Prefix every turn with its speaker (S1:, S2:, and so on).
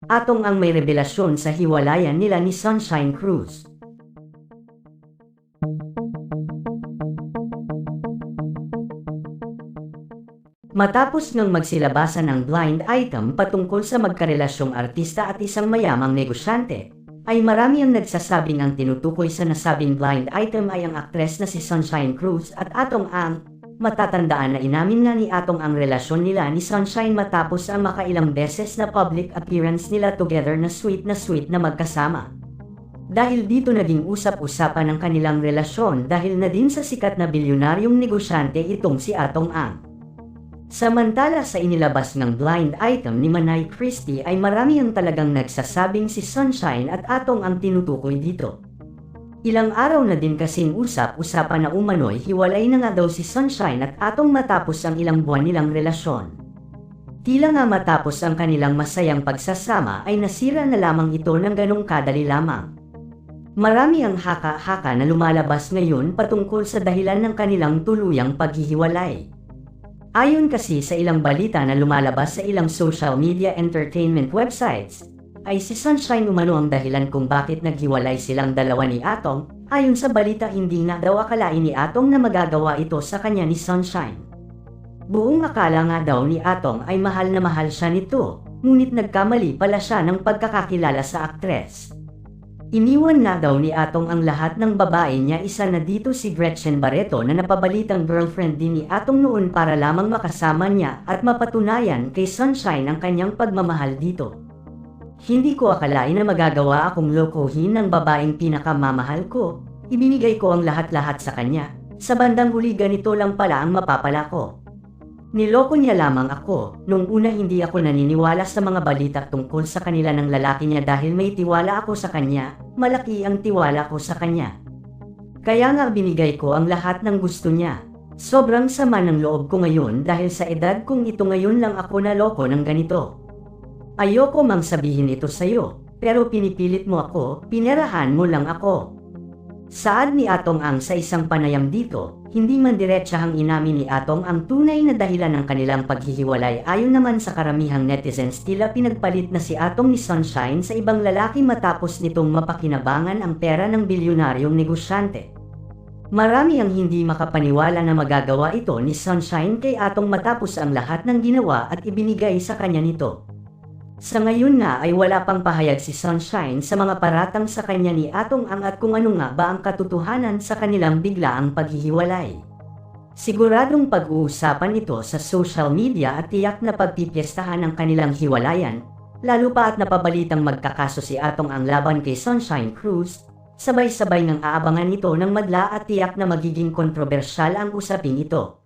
S1: Atong ang may revelasyon sa hiwalayan nila ni Sunshine Cruz. Matapos ngang magsilabasan ng blind item patungkol sa magkarelasyong artista at isang mayamang negosyante, ay marami ang nagsasabing ang tinutukoy sa nasabing blind item ay ang aktres na si Sunshine Cruz at Atong Ang. Matatandaan na inamin nga ni Atong ang relasyon nila ni Sunshine matapos ang makailang beses na public appearance nila together na sweet na magkasama. Dahil dito naging usap-usapan ang kanilang relasyon dahil na din sa sikat na bilyonaryong negosyante itong si Atong Ang. Samantala sa inilabas ng blind item ni Manay Christie ay marami ang talagang nagsasabing si Sunshine at Atong ang tinutukoy dito. Ilang araw na din kasing usap-usapan na umano'y hiwalay na nga daw si Sunshine at Atong matapos ang ilang buwan nilang relasyon. Tila nga matapos ang kanilang masayang pagsasama ay nasira na lamang ito ng ganong kadali lamang. Marami ang haka-haka na lumalabas ngayon patungkol sa dahilan ng kanilang tuluyang paghihiwalay. Ayon kasi sa ilang balita na lumalabas sa ilang social media entertainment websites, ay si Sunshine umano ang dahilan kung bakit naghiwalay silang dalawa ni Atong. Ayon sa balita hindi na daw akalain ni Atong na magagawa ito sa kanya ni Sunshine. Buong akala nga daw ni Atong ay mahal na mahal siya nito, ngunit nagkamali pala siya ng pagkakakilala sa aktres. Iniwan na daw ni Atong ang lahat ng babae niya, isa na dito si Gretchen Barreto na napabalitang girlfriend din ni Atong noon para lamang makasama niya at mapatunayan kay Sunshine ang kanyang pagmamahal dito. Hindi ko akalain na magagawa akong lokohin ng babaeng pinakamamahal ko, ibinigay ko ang lahat-lahat sa kanya, sa bandang huli ganito lang pala ang mapapala ko. Niloko niya lamang ako. Nung una hindi ako naniniwala sa mga balita tungkol sa kanila ng lalaki niya dahil may tiwala ako sa kanya, malaki ang tiwala ko sa kanya. Kaya nga binigay ko ang lahat ng gusto niya. Sobrang sama ng loob ko ngayon dahil sa edad kong ito ngayon lang ako naloko ng ganito. Ayoko mang sabihin ito sa'yo, pero pinipilit mo ako, pinerahan mo lang ako. Saad ni Atong Ang sa isang panayam dito, hindi man diretsahang inamin ni Atong ang tunay na dahilan ng kanilang paghihiwalay. Ayon naman sa karamihang netizens tila pinagpalit na si Atong ni Sunshine sa ibang lalaki matapos nitong mapakinabangan ang pera ng bilyonaryong negosyante. Marami ang hindi makapaniwala na magagawa ito ni Sunshine kay Atong matapos ang lahat ng ginawa at ibinigay sa kanya nito. Sa ngayon nga ay wala pang pahayag si Sunshine sa mga paratang sa kanya ni Atong Ang at kung ano nga ba ang katotohanan sa kanilang biglaang paghihiwalay. Siguradong pag-uusapan ito sa social media at tiyak na pagpipiestahan ang kanilang hiwalayan, lalo pa at napabalitang magkakaso si Atong Ang laban kay Sunshine Cruz, sabay-sabay ng aabangan ito ng madla at tiyak na magiging kontrobersyal ang usaping ito.